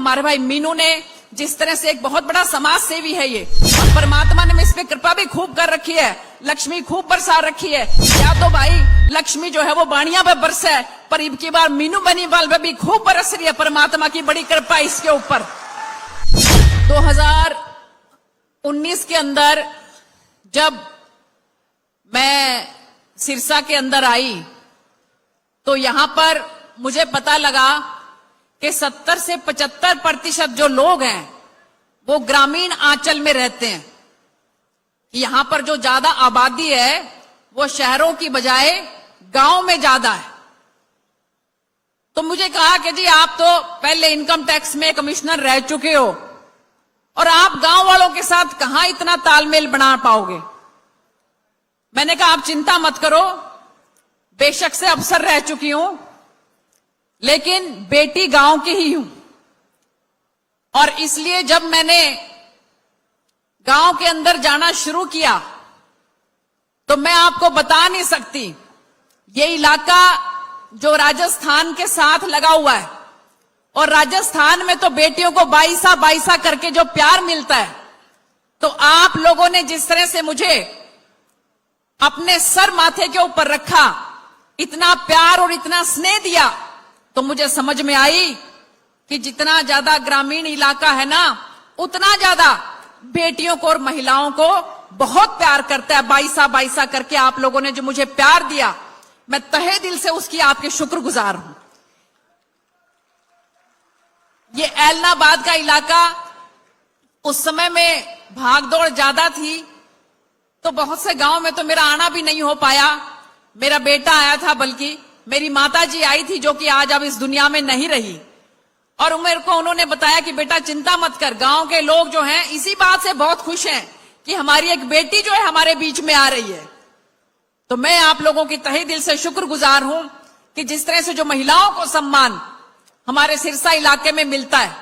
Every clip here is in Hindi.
हमारे भाई मीनू ने जिस तरह से एक बहुत बड़ा समाज सेवी है ये, और परमात्मा ने इस पे कृपा भी खूब कर रखी है, लक्ष्मी खूब बरसा रखी है। या तो भाई लक्ष्मी जो है वो बाणिया पे बरसे है, पर इनकी बार मीनू बेनीवाल पे भी खूब बरस रही है। परमात्मा की बड़ी कृपा इसके ऊपर। 2019 के अंदर जब मैं सिरसा के अंदर आई तो यहां पर मुझे पता लगा कि 70 से 75% जो लोग हैं वो ग्रामीण आंचल में रहते हैं। यहां पर जो ज्यादा आबादी है वो शहरों की बजाय गांव में ज्यादा है। तो मुझे कहा कि जी आप तो पहले इनकम टैक्स में कमिश्नर रह चुके हो और आप गांव वालों के साथ कहां इतना तालमेल बना पाओगे। मैंने कहा आप चिंता मत करो, बेशक से अफसर रह चुकी हूं लेकिन बेटी गांव की ही हूं। और इसलिए जब मैंने गांव के अंदर जाना शुरू किया तो मैं आपको बता नहीं सकती, ये इलाका जो राजस्थान के साथ लगा हुआ है और राजस्थान में तो बेटियों को बाईसा बाईसा करके जो प्यार मिलता है, तो आप लोगों ने जिस तरह से मुझे अपने सर माथे के ऊपर रखा, इतना प्यार और इतना स्नेह दिया, तो मुझे समझ में आई कि जितना ज्यादा ग्रामीण इलाका है ना उतना ज्यादा बेटियों को और महिलाओं को बहुत प्यार करता है। बाईसा बाईसा करके आप लोगों ने जो मुझे प्यार दिया, मैं तहे दिल से उसकी आपके शुक्रगुजार हूं। ये ऐलनाबाद का इलाका उस समय में भागदौड़ ज्यादा थी, तो बहुत से गांव में तो मेरा आना भी नहीं हो पाया। मेरा बेटा आया था, बल्कि मेरी माता जी आई थी जो कि आज अब इस दुनिया में नहीं रही, और मेरे को उन्होंने बताया कि बेटा चिंता मत कर, गांव के लोग जो हैं इसी बात से बहुत खुश हैं कि हमारी एक बेटी जो है हमारे बीच में आ रही है। तो मैं आप लोगों की तहे दिल से शुक्रगुजार हूं कि जिस तरह से जो महिलाओं को सम्मान हमारे सिरसा इलाके में मिलता है,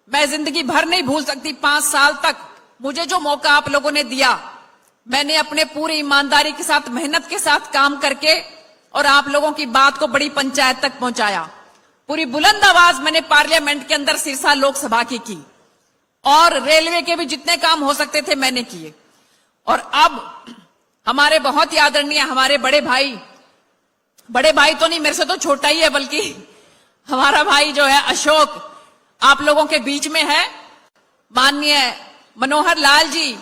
मैं जिंदगी भर नहीं भूल सकती। 5 साल तक मुझे जो मौका आप लोगों ने दिया, मैंने अपने पूरी ईमानदारी के साथ, मेहनत के साथ काम करके और आप लोगों की बात को बड़ी पंचायत तक पहुंचाया। पूरी बुलंद आवाज मैंने पार्लियामेंट के अंदर सिरसा लोकसभा की और रेलवे के भी जितने काम हो सकते थे मैंने किए। और अब हमारे बहुत ही आदरणीय हमारे बड़े भाई तो नहीं, मेरे से तो छोटा ही है, बल्कि हमारा भाई जो है अशोक आप लोगों के बीच में है। माननीय मनोहर लाल जी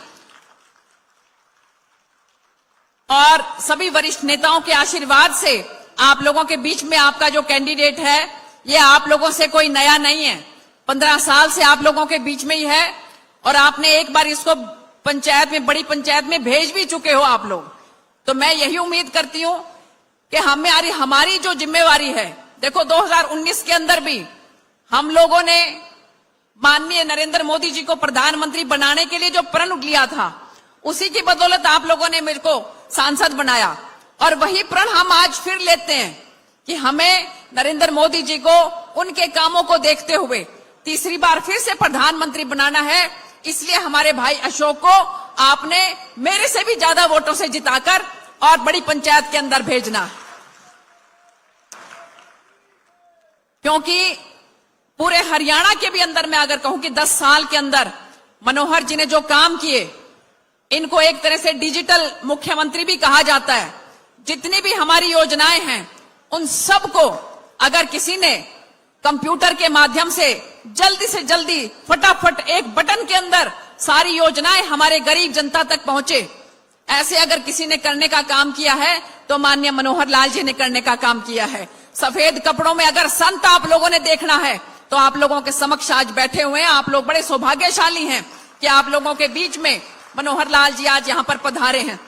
और सभी वरिष्ठ नेताओं के आशीर्वाद से आप लोगों के बीच में आपका जो कैंडिडेट है, ये आप लोगों से कोई नया नहीं है, 15 साल से आप लोगों के बीच में ही है। और आपने एक बार इसको पंचायत में, बड़ी पंचायत में भेज भी चुके हो आप लोग। तो मैं यही उम्मीद करती हूं कि हमारी जो जिम्मेवारी है, देखो 2019 के अंदर भी हम लोगों ने माननीय नरेंद्र मोदी जी को प्रधानमंत्री बनाने के लिए जो प्रण लिया था, उसी की बदौलत आप लोगों ने मेरे को सांसद बनाया। और वही प्रण हम आज फिर लेते हैं कि हमें नरेंद्र मोदी जी को उनके कामों को देखते हुए तीसरी बार फिर से प्रधानमंत्री बनाना है। इसलिए हमारे भाई अशोक को आपने मेरे से भी ज्यादा वोटों से जिताकर और बड़ी पंचायत के अंदर भेजना, क्योंकि पूरे हरियाणा के भी अंदर मैं अगर कहूं कि 10 साल के अंदर मनोहर जी ने जो काम किए, इनको एक तरह से डिजिटल मुख्यमंत्री भी कहा जाता है। जितनी भी हमारी योजनाएं हैं उन सब को अगर किसी ने कंप्यूटर के माध्यम से जल्दी फटाफट एक बटन के अंदर सारी योजनाएं हमारे गरीब जनता तक पहुंचे, ऐसे अगर किसी ने करने का काम किया है तो माननीय मनोहर लाल जी ने करने का काम किया है। सफेद कपड़ों में अगर संत आप लोगों ने देखना है तो आप लोगों के समक्ष आज बैठे हुए हैं। आप लोग बड़े सौभाग्यशाली हैं कि आप लोगों के बीच में मनोहर लाल जी आज यहां पर पधारे हैं।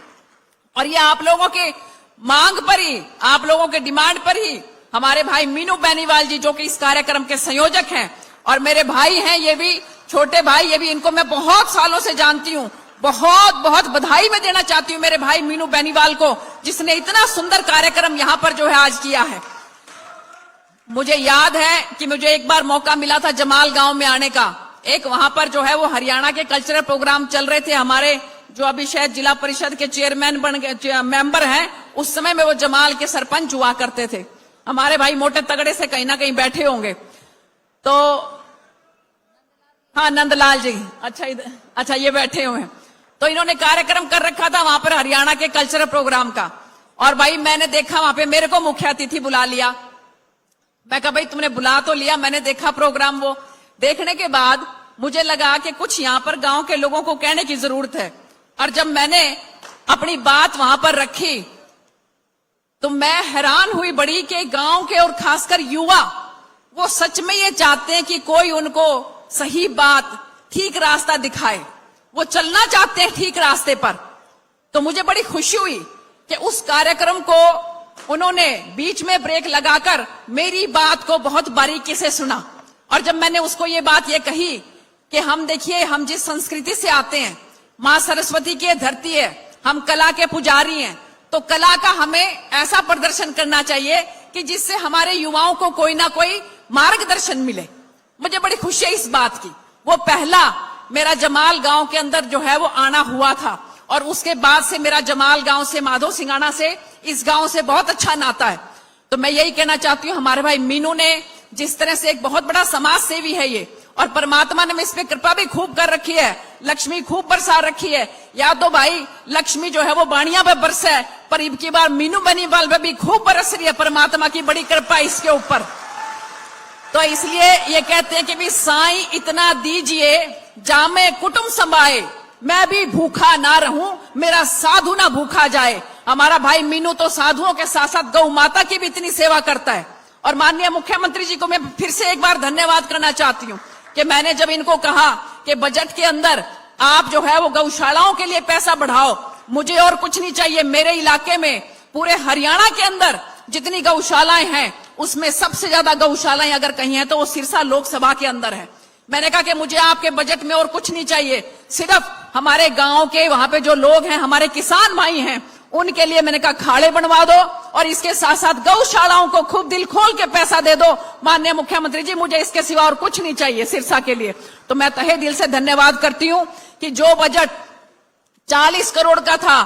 और ये आप लोगों के मांग पर ही, आप लोगों के डिमांड पर ही हमारे भाई मीनू बेनीवाल जी, जो कि इस कार्यक्रम के संयोजक हैं और मेरे भाई हैं, ये भी छोटे भाई, ये भी, इनको मैं बहुत सालों से जानती हूं। बहुत बहुत बधाई मैं देना चाहती हूं मेरे भाई मीनू बेनीवाल को, जिसने इतना सुंदर कार्यक्रम यहां पर जो है आज किया है। मुझे याद है कि मुझे एक बार मौका मिला था जमाल गांव में आने का। एक वहां पर जो है वो हरियाणा के कल्चरल प्रोग्राम चल रहे थे। हमारे जो अभी शायद जिला परिषद के चेयरमैन बन गए, मेंबर हैं, उस समय में वो जमाल के सरपंच हुआ करते थे। हमारे भाई मोटे तगड़े से कहीं ना कहीं बैठे होंगे। तो हाँ नंदलाल जी, अच्छा ये बैठे हुए हैं। तो इन्होंने कार्यक्रम कर रखा था वहां पर हरियाणा के कल्चरल प्रोग्राम का, और भाई मैंने देखा वहां पे मेरे को मुख्य अतिथि बुला लिया। मैं कहा भाई तुमने बुला तो लिया, मैंने देखा प्रोग्राम। वो देखने के बाद मुझे लगा कि कुछ यहाँ पर गांव के लोगों को कहने की जरूरत है, और जब मैंने अपनी बात वहां पर रखी तो मैं हैरान हुई बड़ी कि गांव के और खासकर युवा वो सच में ये चाहते हैं कि कोई उनको सही बात, ठीक रास्ता दिखाए, वो चलना चाहते हैं ठीक रास्ते पर। तो मुझे बड़ी खुशी हुई कि उस कार्यक्रम को उन्होंने बीच में ब्रेक लगाकर मेरी बात को बहुत बारीकी से सुना। और जब मैंने उसको ये बात ये कही कि हम देखिए, हम जिस संस्कृति से आते हैं, मां सरस्वती की धरती है, हम कला के पुजारी हैं, तो कला का हमें ऐसा प्रदर्शन करना चाहिए कि जिससे हमारे युवाओं को कोई ना कोई मार्गदर्शन मिले। मुझे बड़ी खुशी है इस बात की। वो पहला मेरा जमाल गांव के अंदर जो है वो आना हुआ था, और उसके बाद से मेरा जमाल गांव से, माधो सिंगाना से, इस गांव से बहुत अच्छा नाता है। तो मैं यही कहना चाहती हूँ, हमारे भाई मीनू ने जिस तरह से, एक बहुत बड़ा समाज सेवी है ये, और परमात्मा ने इस पे कृपा भी खूब कर रखी है, लक्ष्मी खूब बरसा रखी है। या तो भाई लक्ष्मी जो है वो बाणिया पे बरसे है, पर इनकी बार मीनू बनीवाल पे भी खूब बरस रही है, परमात्मा की बड़ी कृपा इसके ऊपर। तो इसलिए ये कहते हैं कि भी साईं इतना दीजिए जामे कुटुंब समाए, मैं भी भूखा ना रहूं, मेरा साधु ना भूखा जाए। हमारा भाई मीनू तो साधुओं के साथ साथ गौ माता की भी इतनी सेवा करता है। और माननीय मुख्यमंत्री जी को मैं फिर से एक बार धन्यवाद करना चाहती हूँ कि मैंने जब इनको कहा कि बजट के अंदर आप जो है वो गौशालाओं के लिए पैसा बढ़ाओ, मुझे और कुछ नहीं चाहिए। मेरे इलाके में, पूरे हरियाणा के अंदर जितनी गौशालाएं हैं, उसमें सबसे ज्यादा गौशालाएं अगर कहीं है तो वो सिरसा लोकसभा के अंदर है। मैंने कहा कि मुझे आपके बजट में और कुछ नहीं चाहिए, सिर्फ हमारे गांव के वहां पे जो लोग हैं, हमारे किसान भाई हैं, उनके लिए मैंने कहा खाड़े बनवा दो, और इसके साथ साथ गौशालाओं को खूब दिल खोल के पैसा दे दो। माननीय मुख्यमंत्री जी, मुझे इसके सिवा और कुछ नहीं चाहिए सिरसा के लिए। तो मैं तहे दिल से धन्यवाद करती हूं कि जो बजट 40 करोड़ का था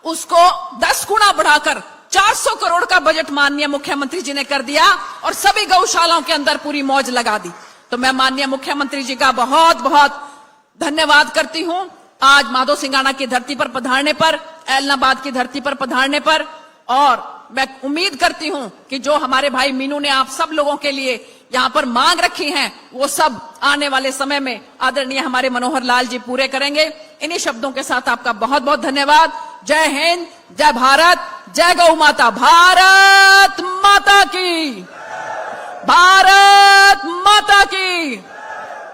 उसको 10 गुना बढ़ाकर 400 करोड़ का बजट माननीय मुख्यमंत्री जी ने कर दिया, और सभी गौशालाओं के अंदर पूरी मौज लगा दी। तो मैं माननीय मुख्यमंत्री जी का बहुत बहुत धन्यवाद करती हूं, आज माधो सिंगाना की धरती पर पधारने पर, ऐलनाबाद की धरती पर पधारने पर। और मैं उम्मीद करती हूं कि जो हमारे भाई मीनू ने आप सब लोगों के लिए यहाँ पर मांग रखी हैं, वो सब आने वाले समय में आदरणीय हमारे मनोहर लाल जी पूरे करेंगे। इन्हीं शब्दों के साथ आपका बहुत बहुत धन्यवाद। जय हिंद, जय भारत, जय गौ माता। भारत माता की, भारत माता की।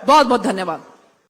बहुत बहुत धन्यवाद।